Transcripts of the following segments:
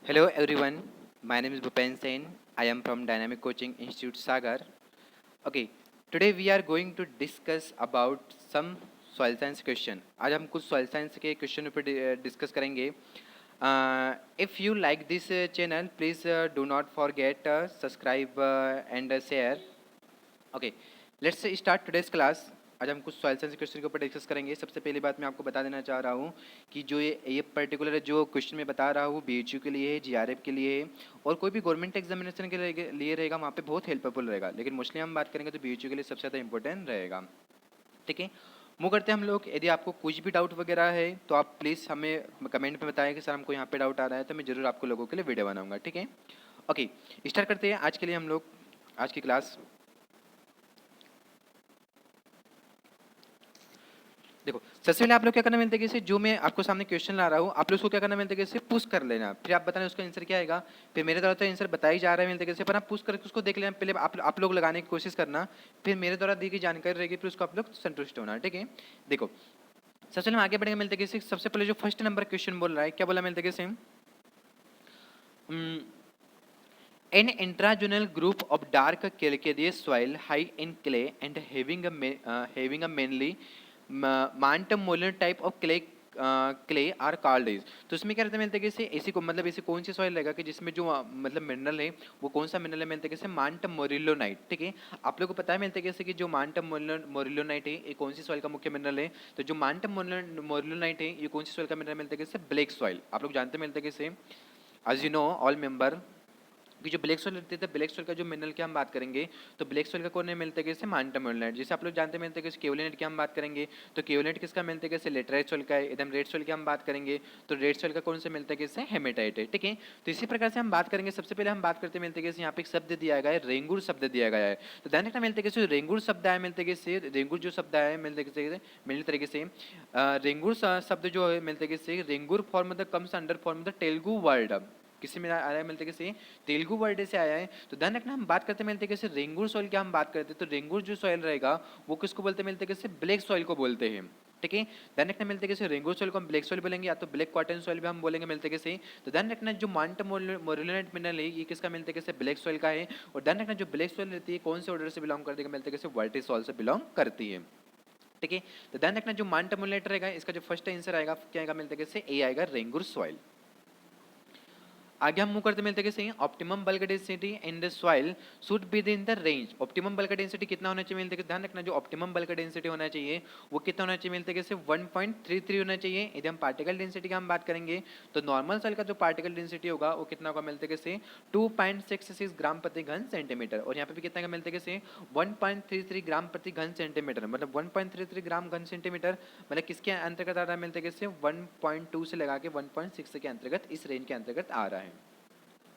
Hello everyone, my name is Bhupen Sen. I am from Dynamic Coaching Institute Sagar. Okay, today we are going to discuss about some soil science question. आज हम कुछ soil science के question पर discuss करेंगे. If you like this channel, please do not forget subscribe and share. Okay, let's start today's class. आज हम कुछ soil science question के ऊपर डिस्कस करेंगे. सबसे पहली बात मैं आपको बता देना चाह रहा हूँ कि जो ये पर्टिकुलर जो क्वेश्चन मैं बता रहा हूँ बीएचयू के लिए है, जीआरएफ के लिए है और कोई भी गवर्नमेंट एग्जामिनेशन के लिए रहेगा, वहाँ पे बहुत हेल्पफुल रहेगा. लेकिन मोस्टली हम बात करेंगे तो बीएचयू के लिए सबसे ज़्यादा इंपॉर्टेंट रहेगा. ठीक है, मूव करते हैं हम लोग. यदि आपको कुछ भी डाउट वगैरह है तो आप प्लीज़ हमें कमेंट में बताएं कि सर हमको यहाँ पे डाउट आ रहा है, तो मैं जरूर आपको लोगों के लिए वीडियो बनाऊंगा. ठीक है, ओके, स्टार्ट करते हैं आज के लिए हम लोग आज की क्लास. देखो, सबसे पहले आप लोग क्या करना मिलता है कि जो मैं आपको सामने क्वेश्चन ला रहा हूँ, आप लोग उसको क्या करना मिलता है कि पुश कर लेना. फिर आप बताना उसका आंसर क्या आएगा. फिर मेरे द्वारा तो आंसर बताया ही जा रहा है मिलता है कि पर आप पुश करके उसको देख लेना. पहले आप लोग लगाने की कोशिश करना, फिर मेरे द्वारा दी गई जानकारी रहेगी, फिर उसको आप लोग संतुष्ट होना. ठीक है, देखो सबसे पहले हम आगे बढ़ेंगे मिलते हैं कि सबसे पहले जो फर्स्ट नंबर क्वेश्चन बोल रहा है, क्या बोला मिलता है कि an intragenous group of dark calcareous soil high in clay and having a mainly mantle type of clay are called is. तो इसमें क्या रहता है मिलता है कि ऐसी को मतलब ऐसी कौन सी सॉइल रहेगा कि जिसमें जो मतलब मिनरल है वो कौन सा मिनरल है मिलता है कि मांट मोरिलोनाइट. ठीक है, आप लोगों को पता है मिलता है कि जो मांट मोरिलोनाइट है ये कौन सी सॉइल का मुख्य मिनरल है. तो जो मांट मोरिलोनाइट है ये कौन सी सॉइल का मिनरल मिलता है कि ब्लैक सॉइल. आप लोग जानते मिलते हैं कि as you know all member कि जो ब्लैक सोइल रहती है, ब्लैक सोइल का जो मिनरल की हम बात करेंगे तो ब्लैक सोइल का कौन नहीं मिलता है कि मांटा मोलिनाइट. जैसे आप लोग जानते मिलते हैं कि केवलिनेट की हम बात करेंगे तो केवलिनेट किसका मिलता है कि लेटराइट सोइल का है. एकदम रेड सोइल की हम बात करेंगे तो रेड सोइल का कौन सा मिलता है कि हेमेटाइट है. ठीक है, तो इसी प्रकार से हम बात करेंगे. सबसे पहले हम बात करते मिलते हैं कि यहाँ पे एक शब्द दिया गया है, रेंगुर शब्द दिया गया है. तो ध्यान रखना मिलता है कि रेंगुर शब्द आया मिलते हैं कि रेंगुर जो शब्द आया मिलते हैं मिलने तरीके से रेंगुर शब्द जो है मिलते हैं कि regur form the comes under form the Telugu word. किसी में आ रहा है मिलते किसी तेलुगु वर्ड से आया है. तो ध्यान रखना हम बात करते मिलते कैसे रेंगुर सॉइल की हम बात करते हैं तो रेंगुर जो सॉइल रहेगा वो किसको बोलते मिलते कैसे ब्लैक सॉइल को बोलते हैं. ठीक है, ध्यान रखना मिलते कैसे रेंगुर सॉइल को हम ब्लैक सॉइल बोलेंगे या तो ब्लैक कॉटन सॉइल भी हम बोलेंगे मिलते कैसे. तो ध्यान रखना जो मांट मोरिलोनाइट मिनरल है ये किसका मिलते कैसे ब्लैक सॉइल का है. और ध्यान रखना जो ब्लैक सॉइल रहती है कौन से ऑर्डर से बिलोंग करती है मिलते कैसे वर्टी सॉइल से बिलोंग करती है. ठीक है, तो ध्यान रखना जो मांट मोरिलोनाइट रहेगा इसका जो फर्स्ट आंसर आएगा क्या आएगा मिलते कैसे ए आएगा रेंगुर सॉइल. आगे हम मूव करते मिलते हैं optimum bulk density in the soil should be in the range. Optimum bulk density कितना होना चाहिए मिलते हैं ध्यान रखना जो ऑप्टिमम बल्क डेंसिटी होना चाहिए वो कितना होना चाहिए मिलते हैं 1.33 होना चाहिए. यदि हम पार्टिकल डेंसिटी की हम बात करेंगे तो नॉर्मल सॉइल का जो पार्टिकल डेंसिटी होगा वो कितना होगा मिलते हैं 2.66 ग्राम प्रति घन सेंटीमीटर. और यहाँ पे भी कितना का मिलते हैं 1.33 ग्राम प्रति घन सेंटीमीटर. मतलब 1.33 ग्राम घन सेंटीमीटर मतलब किसके अंतर्गत आ रहा है मिलते हैं 1.2 से लगा के 1.6 के अंतर्गत इस रेंज के अंतर्गत आ रहा है.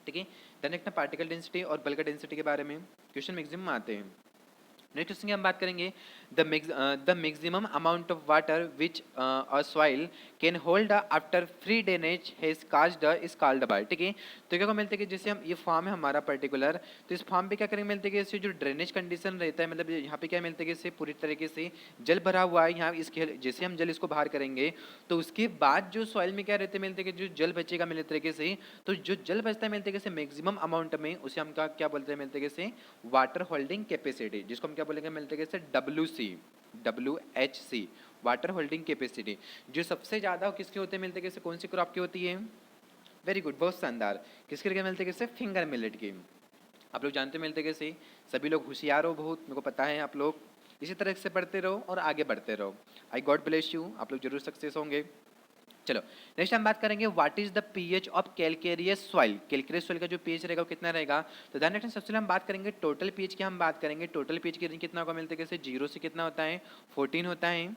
ठीक है, देन एक ना पार्टिकल डेंसिटी और बल्क डेंसिटी के बारे में क्वेश्चन मैक्सिमम आते हैं. नेक्स्ट क्वेश्चन की हम बात करेंगे the maximum amount of water which a soil can hold after free drainage has caused is called bye. ठीक है, तो क्या मिलते हैं कि जैसे हम ये फॉर्म है हमारा पर्टिकुलर तो इस फॉर्म पे क्या करेंगे मिलते हैं कि इससे जो ड्रेनेज कंडीशन रहता है मतलब यहाँ पे क्या मिलता है कि इससे पूरी तरीके से जल भरा हुआ है. यहाँ इसके जैसे हम जल इसको बाहर करेंगे तो उसके बाद जो सॉइल में क्या रहते हैं मिलते हैं कि जो जल बचेगा मिलते तरीके से तो जो जल बचता है मिलते हैं कि मैक्सिमम अमाउंट में उसे हम क्या बोलते हैं मिलते हैं कि वाटर होल्डिंग कैपेसिटी जिसको हम क्या बोलेंगे मिलते हैं WHC वाटर होल्डिंग कैपेसिटी. जो सबसे ज्यादा किसके होते हैं मिलते हैं कौन सी क्रॉप की होती है. वेरी गुड, बहुत शानदार. किसके लिए मिलते हैं फिंगर मिलेट की. आप लोग जानते मिलते कैसे सभी लोग होशियार हो बहुत, मेरे को पता है. आप लोग इसी तरह से पढ़ते रहो और आगे बढ़ते रहो. आई गॉड ब्लेस यू, आप लोग जरूर सक्सेस होंगे. चलो नेक्स्ट हम बात करेंगे what is the pH of calcareous soil. Calcareous soil का जो पीएच रहेगा वो कितना रहेगा. तो ध्यान रखना सबसे पहले हम बात करेंगे टोटल पीएच की हम बात करेंगे. टोटल पीएच की रेंज कितना होगा मिलते हैं कैसे 0 से कितना होता है 14 होता है.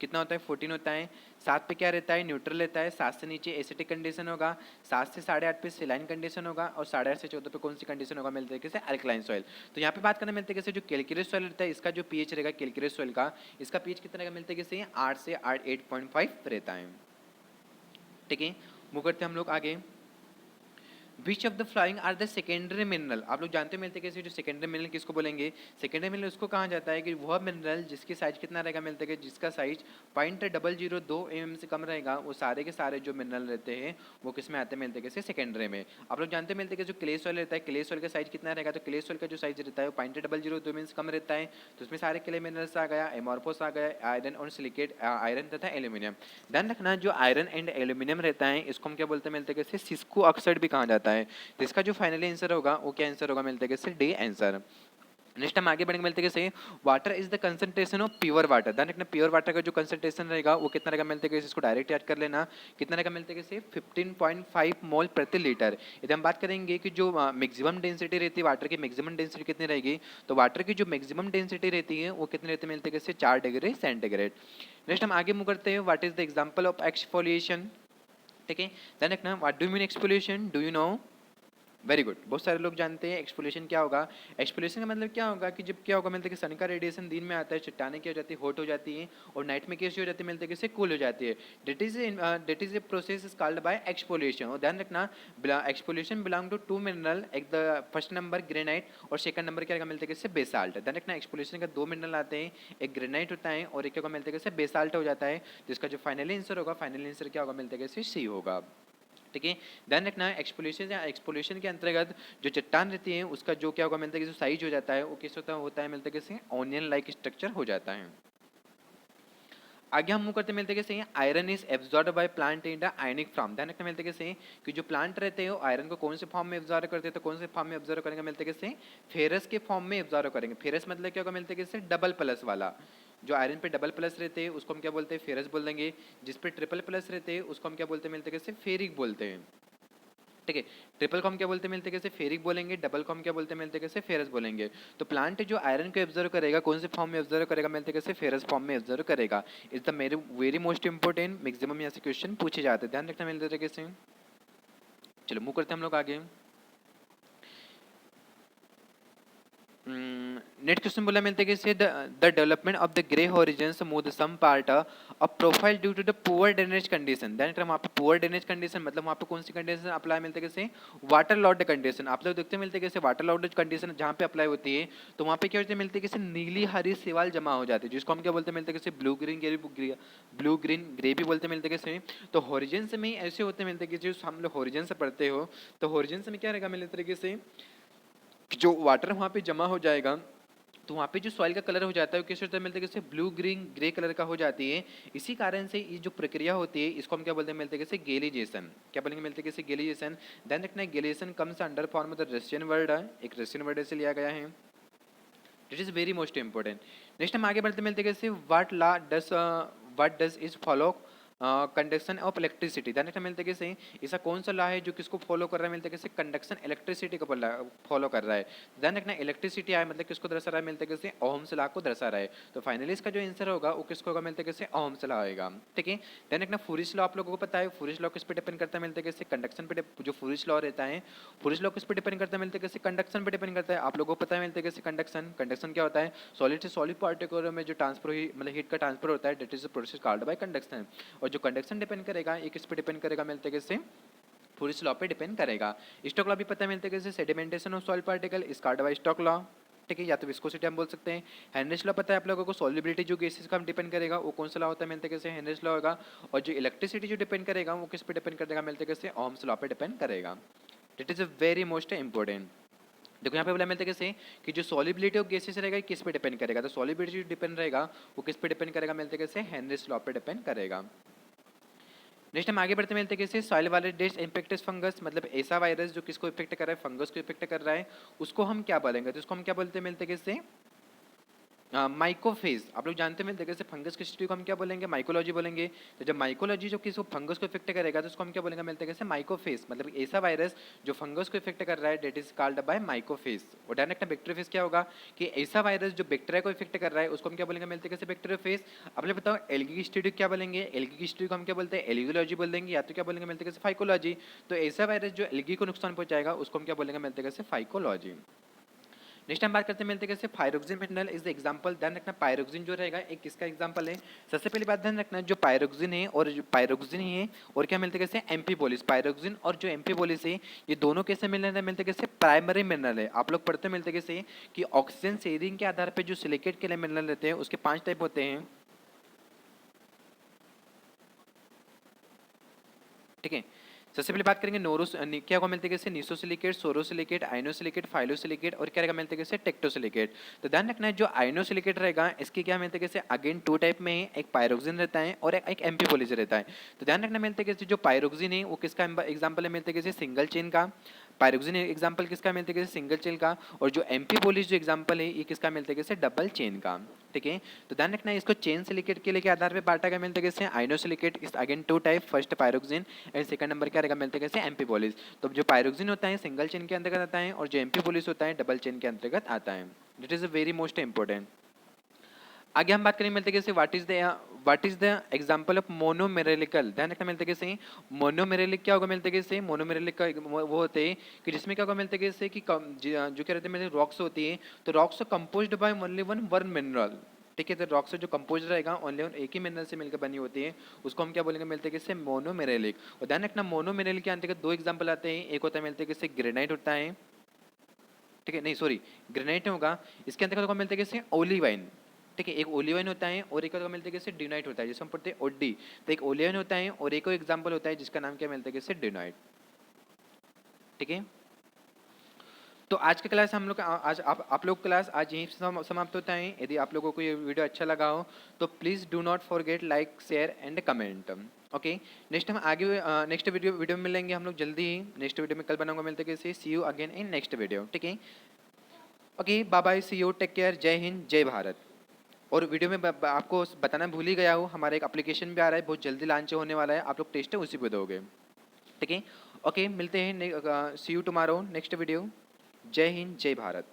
कितना होता है 14 होता है. 7 पे क्या रहता है न्यूट्रल रहता है. 7 से नीचे एसिटिक कंडीशन होगा. 7 से 8.5 पे सेलाइन कंडीशन होगा और 8.5 से 14 पे कौन सी कंडीशन होगा मिलते हैं कैसे अल्कलाइन सॉइल. तो यहाँ पे बात करने मिलते हैं कैसे जो कैलकेरियस सॉइल रहता है इसका जो पीएच रहेगा कैलकेरियस सॉइल का इसका पीएच कितना का मिलता है कैसे 8 से 8.5 रहता है. ठीक है, मूव करते हैं हम लोग आगे. Which of the flying are the secondary mineral, आप लोग जानते हो मिलते कैसे, जो सेकेंडरी मिनरल किसको बोलेंगे, सेकेंडरी मिनरल उसको कहा जाता है कि वह मिनरल जिसकी साइज कितना रहेगा मिलते हैं, जिसका साइज 0.002 mm से कम रहेगा, वो सारे के सारे जो मिनरल रहते हैं वो किस में आते हैं मिलते कैसे, सेकेंडरी में। आप लोग जानते हैं मिलते कि जो क्ले सॉइल रहता है, क्ले सॉइल का साइज कितना रहेगा, तो क्ले सॉइल का जो साइज रहता है वो 0.002 mm से कम रहता है, तो उसमें सारे क्ले मिनरल्स आ गया, एमोर्फोस आ गया, आयरन और सिलिकेट आयरन तथा एल्यूमिनियम। ध्यान रखना जो आयरन एंड एल्यूमिनियम रहता है इसको हम क्या बोलते हैं मिलते कैसे, सिस्को ऑक्साइड भी कहा जाता है। तो इसका जो फाइनली आंसर होगा वो क्या आंसर होगा मिलते कैसे, डी आंसर। नेक्स्ट हम आगे बढ़ेंगे मिलते कैसे, water is the concentration of pure water. ध्यान रखना प्योर वाटर का जो कंसंट्रेशन रहेगा वो कितना रहेगा मिलते कैसे, इसको डायरेक्ट याद कर लेना, कितना रहेगा मिलते कैसे, 15.5 मोल प्रति लीटर। यदि हम बात करेंगे कि जो मैक्सिमम डेंसिटी रहती है वाटर की, मैक्सिमम डेंसिटी कितनी रहेगी, तो वाटर की जो मैक्सिमम डेंसिटी रहती है वो कितनी रहती है मिलते कैसे, 4 डिग्री सेंटीग्रेड। नेक्स्ट हम आगे मूव करते हैं, what is the example of exfoliation. ठीक है, ध्यान रखना, what do you mean exfoliation, do you know, very good, बहुत सारे लोग जानते हैं एक्सफोलिएशन क्या होगा। एक्सफोलिएशन का मतलब क्या होगा कि जब क्या होगा मिलता है कि सन का रेडिएशन दिन में आता है, चट्टानें क्या हो जाती है, हॉट हो जाती है, और नाइट में कैसी हो जाती है मिलते है कि कूल हो जाती है। That is a process is called by exfoliation. और ध्यान रखना exfoliation belong to to mineral, एक द फर्स्ट नंबर ग्रेनाइट और सेकंड नंबर क्या मिलते हैं कि बेसाल्ट। ध्यान रखना एक्सफोलिएशन का दो मिनरल आते हैं, एक ग्रेनाइट होता है और एक क्या मिलते हैं कि बेसाल्ट हो जाता है, जिसका जो फाइनली आंसर होगा, फाइनल आंसर क्या होगा मिलते हैं कि सी होगा। ठीक है, ध्यान रखना एक्सपोल्यूशन या एक्सपोल्यूशन के अंतर्गत जो चट्टान रहती है उसका जो क्या होगा मिलता है कि जो साइज हो जाता है वो किस होता है मिलता है कैसे, ऑनियन लाइक स्ट्रक्चर हो जाता है। आगे हम मुंह करते मिलते कैसे, iron is absorb by plant in the ionic form. ध्यान रखना मिलते कैसे कि जो प्लांट रहते हैं वो आयरन को कौन से फॉर्म में एब्जॉर्ब करते हैं, तो कौन से फॉर्म में एब्जॉर्ब करेंगे मिलते कैसे, फेरस के फॉर्म में एब्जॉर्ब करेंगे। फेरस मतलब क्या होगा मिलते कैसे, डबल प्लस वाला, जो आयरन पे डबल प्लस रहते हैं उसको हम क्या बोलते हैं, फेरस बोल देंगे, जिस पे ट्रिपल प्लस रहते हैं उसको हम क्या बोलते हैं मिलते कैसे, फेरिक बोलते हैं। ठीक है, ट्रिपल को हम क्या बोलते हैं मिलते कैसे, फेरिक बोलेंगे, डबल को हम क्या बोलते हैं मिलते कैसे, फेरस बोलेंगे। तो प्लांट जो आयरन को ऑब्जर्व करेगा कौन से फॉर्म में ऑब्जर्व करेगा मिलते कैसे, फेरस फॉर्म में ऑब्जर्व करेगा। Is the very most important, maximum यहाँ से क्वेश्चन पूछे जाते हैं, ध्यान रखना मिलते तरीके से। चलो मूव करते हैं हम लोग आगे। नेक्स्ट क्वेश्चन बोला मिलते कि से the development of the grey horizon smooth some part of profile due to the poor drainage condition. That वहाँ पे पुअर ड्रेनेज कंडीशन मतलब वहाँ पे कौन सी कंडीशन अप्लाई मिलते कैसे, वाटर लॉर्ड कंडीशन। आप लोग देखते मिलते कैसे वाटर लॉर्ड कंडीशन जहाँ पे अप्लाई होती है तो वहाँ पे क्या होते मिलते कैसे, नीली हरी सेवाल जमा हो जाती है, जिसको हम क्या बोलते मिलते कैसे, ब्लू ग्रीन ग्रे भी बोलते मिलते कैसे। तो हॉरिजन में ऐसे होते मिलते कि जो हम लोग हॉरिजन से पढ़ते हो तो हॉरिजन में क्या रहेगा मिलते तरीके से, जो वाटर वहाँ पे जमा हो जाएगा तो वहाँ पे जो सॉइल का कलर हो जाता है वो किस तरह मिलता है कैसे, ब्लू ग्रीन ग्रे कलर का हो जाती है। इसी कारण से ये जो प्रक्रिया होती है इसको हम क्या बोलते हैं मिलते हैं कैसे, गेलिजेशन। क्या बोलेंगे मिलते हैं कैसे, गेलिजेशन। ध्यान रखना gleization comes under form of the Russian word है, एक रशियन वर्ड से लिया गया है, it is very most important. Next हम आगे बढ़ते मिलते कैसे, what does is follow conduction of electricity. ध्यान रखना मिलते कैसे, ऐसा कौन सा लॉ है जो किसको फॉलो कर रहा है मिलते कैसे, कंडक्शन इलेक्ट्रिसिटी को फॉलो कर रहा है। ध्यान रखना इलेक्ट्रिसिटी आया मतलब किसको दर्शा रहा है मिलते कैसे, ओहम्स लॉ को दर्शा रहा है। तो फाइनली इसका जो आंसर होगा वो किसको होगा मिलते कैसे, ओहम्स लॉ आएगा। ठीक है, ध्यान रखना फूरिश लॉ आप लोगों को पता है, फूरिश लॉ किस पे डिपेंड करता है मिलते कैसे, कंडक्शन पे। जो फूरिश लॉ रहता है, फूरिश लॉ किस पे डिपेंड करता है मिलते कैसे, कंडक्शन पे डिपेंड करता है। आप लोगों को पता है मिलते कैसे कंडक्शन, कंडक्शन क्या होता है, सॉलिड से सॉलिड पार्टिकल में जो ट्रांसफर मतलब हीट का ट्रांसफर होता है, that is the process called by conduction. और जो कंडक्शन डिपेंड करेगा ये किस पे डिपेंड करेगा मिलते कैसे, फूरिश लॉ पे डिपेंड करेगा। स्टोक लॉ भी पता है मिलते कैसे, sedimentation of soil particle is called by Stoke law. ठीक है, या तो विस्कोसिटी हम बोल सकते हैं। हेनरिच लॉ पता है आप लोगों को, सॉल्युबिलिटी जो गैसेस का डिपेंड करेगा वो कौन सा लॉ होता है मिलते कैसे, हेनरिच लॉ होगा। और जो इलेक्ट्रिसिटी जो डिपेंड करेगा वो किस पे डिपेंड करेगा मिलते कैसे, ओहम्स लॉ पे डिपेंड करेगा। It is a very most important. देखो यहाँ पे बोला मिलता है कैसे कि जो सॉलिबिलिटी ऑफ गैसेस रहेगा किस पे डिपेंड करेगा, तो सॉलिबिलिटी जो डिपेंड रहेगा वो किस पे डिपेंड करेगा मिलते कैसे, हेनरिच लॉ पे डिपेंड करेगा। नेक्स्ट हम आगे बढ़ते मिलते कैसे, सॉइल वाले डिस्ट इन्फेक्टिस फंगस मतलब ऐसा वायरस जो किसको इफेक्ट कर रहा है, फंगस को इफेक्ट कर रहा है, उसको हम क्या बोलेंगे, तो उसको हम क्या बोलते हैं मिलते कैसे, माइकोफेज। आप लोग जानते हैं देखिए फंगस की स्टडी को हम क्या बोलेंगे, माइकोलॉजी बोलेंगे। तो जब माइकोलॉजी जो किसी फंगस को इफेक्ट करेगा तो उसको हम क्या बोलेंगे मिलते कैसे, माइकोफेज मतलब ऐसा वायरस जो फंगस को इफेक्ट कर रहा है, डेट इज कॉल्ड बाय माइकोफेज। और डायरेक्ट बैक्टीरियोफेज क्या होगा कि ऐसा वायरस जो बैक्टीरिया को इफेक्ट कर रहा है उसको हम क्या बोलेंगे मिलते कैसे, बैक्टीरियोफेज। अब लोग बताओ एल्गी की स्टडी क्या बोलेंगे, एल्गी की स्टडी को हम क्या बोलते हैं, एल्गियोलॉजी बोल देंगे, या तो क्या बोलेंगे मिलते कैसे, फाइकोलॉजी। तो ऐसा वायरस जो एल्गी को नुकसान पहुंचाएगा उसको हम क्या बोलेंगे मिलते कैसे, फाइकोलॉजी। नेक्स्ट हम बात करते हैं मिलते कैसे pyroxene mineral is the example. ध्यान रखना पायरोक्सिन जो रहेगा एक किसका एग्जांपल है। सबसे पहली बात ध्यान रखना जो पायरोक्सिन है और जो पायरोक्सिन ही है और क्या मिलते कैसे एम्फीबोलिस। पायरोक्सिन और जो एम्फीबोलिस है ये दोनों कैसे मिलते कैसे प्राइमरी मिनरल है। आप लोग पढ़ते मिलते कैसे कि ऑक्सीजन शेयरिंग के आधार पर जो सिलिकेट के लिए मिनरल रहते हैं उसके 5 टाइप होते हैं, ठीक है। सबसे पहले बात करेंगे क्या को मिलते कैसे निसोसिलिकेट, सोरोसिलिकेट, आइनोसिलिकेट, फाइलोसिलिकेट और क्या रहेगा मिलते कैसे टेक्टोसिलिकेट। तो ध्यान रखना है जो आइनोसिलिकेट रहेगा इसके क्या मिलते कैसे अगेन 2 टाइप में है, एक पायरोक्सिन रहता है और एक एम्फीबोलिस रहता है। तो ध्यान रखना मिलते कैसे जो पायरोक्सिन है वो किसका एग्जाम्पल है मिलते कैसे सिंगल चेन का। पायरोक्सिन एग्जाम्पल किसका मिलते कैसे सिंगल चेन का। और जो एम्फीबोलिस जो एग्जाम्पल है ये किसका मिलते कैसे डबल चेन का, ठीक है। तो ध्यान रखना है इसको चेन सिलिकेट के लिए के आधार पे बांटा गया मिलते कैसे आइनोसिलिकेट इस again 2 type, first pyroxene and second number क्या रहेगा मिलते कैसे एम्फीबोलिस। तो जो पायरोक्सिन होता है सिंगल चेन के अंतर्गत आता है और जो एम्फीबोलिस होता है डबल चेन के अंतर्गत आता है। This is a very most important. आगे हम बात करेंगे मिलते कैसे what is the example of monomineralic. ध्यान रखना मिलते कैसे मोनोमेरेलिक क्या होगा मिलते कैसे मोनोमेरेलिक का वो होते हैं कि जिसमें क्या होगा मिलते कैसे कि जो क्या रहते हैं रॉक्स होती है तो rocks composed by only one mineral, ठीक है। तो रॉक से जो कंपोज रहेगा ओनली एक ही मिनरल से मिलकर बनी होती है उसको हम क्या बोलेंगे मिलते कैसे मोनोमेरेलिक। और ध्यान रखना मोनोमेरेलिक के अंतर्गत 2 एग्जांपल आते हैं, एक होता है मिलते कैसे ग्रेनाइट होता है, ठीक है, नहीं सॉरी ग्रेनाइट होगा, इसके अंतर्गत को मिलते कैसे ओलिवाइन, ठीक है। एक ओलिवाइन होता है और एक मिलते कैसे डिनाइट होता है जिसको हम पढ़ते हैं ओडी। तो एक ओलिवाइन होता है और एक एग्जांपल होता है जिसका नाम क्या मिलता है कैसे डिनाइट, ठीक है। तो आज का क्लास हम लोग आज आप लोग क्लास आज यहीं से समाप्त होता है। यदि आप लोगों को ये वीडियो अच्छा लगा हो तो please do not forget like share and comment, okay. Next हम आगे नेक्स्ट वीडियो में मिलेंगे हम लोग जल्दी ही। नेक्स्ट वीडियो में कल बनाऊंगा मिलते कैसे see you again in next video, ठीक है। Okay bye bye see you take care Jai Hind जय भारत। और वीडियो में आपको बताना भूल ही गया हूँ हमारा एक एप्लीकेशन भी आ रहा है बहुत जल्दी लॉन्च होने वाला है, आप लोग टेस्ट है उसी पे दोगे, ठीक है। ओके मिलते हैं सी यू टुमारो नेक्स्ट वीडियो। जय हिंद जय भारत।